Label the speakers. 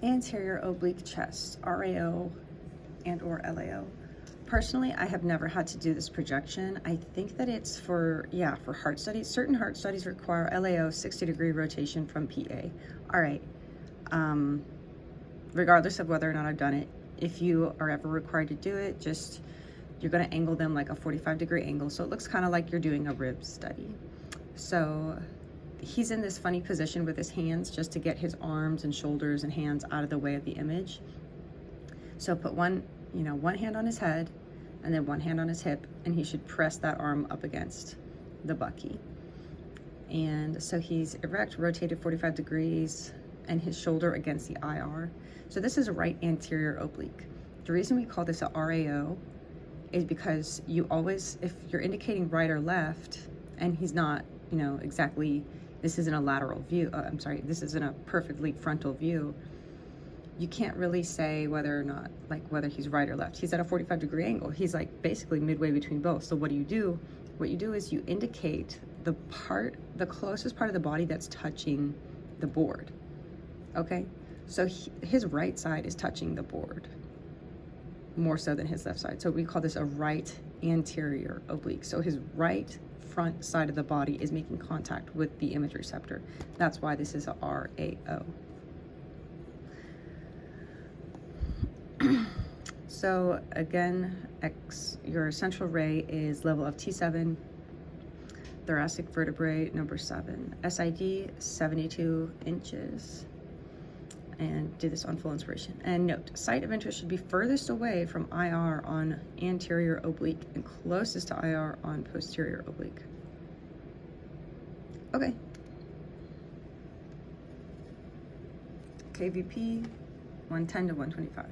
Speaker 1: Anterior oblique chest, RAO and or LAO. Personally, I have never had to do this projection. I think that it's for heart studies. Certain heart studies require LAO 60-degree rotation from PA. All right, regardless of whether or not I've done it, if you are ever required to do it, you're gonna angle them like a 45-degree angle. So it looks kind of like you're doing a rib study. So he's in this funny position with his hands just to get his arms and shoulders and hands out of the way of the image. So put one hand on his head and then one hand on his hip, and he should press that arm up against the bucky. And so he's erect, rotated 45 degrees, and his shoulder against the IR. So this is a right anterior oblique. The reason we call this a RAO is because you always, if you're indicating right or left, and he's not, exactly, this isn't a lateral view, this isn't a perfectly frontal view, you can't really say whether or not, whether he's right or left. He's at a 45-degree angle. He's like basically midway between both. So what do you do? What you do is you indicate the closest part of the body that's touching the board, okay? So his right side is touching the board more so than his left side. So we call this a right anterior oblique. So his right front side of the body is making contact with the image receptor. That's why this is a RAO. So again, your central ray is level of T7, thoracic vertebrae number 7, SID 72 inches, and do this on full inspiration. And note, site of interest should be furthest away from IR on anterior oblique and closest to IR on posterior oblique. Okay. KVP 110 to 125.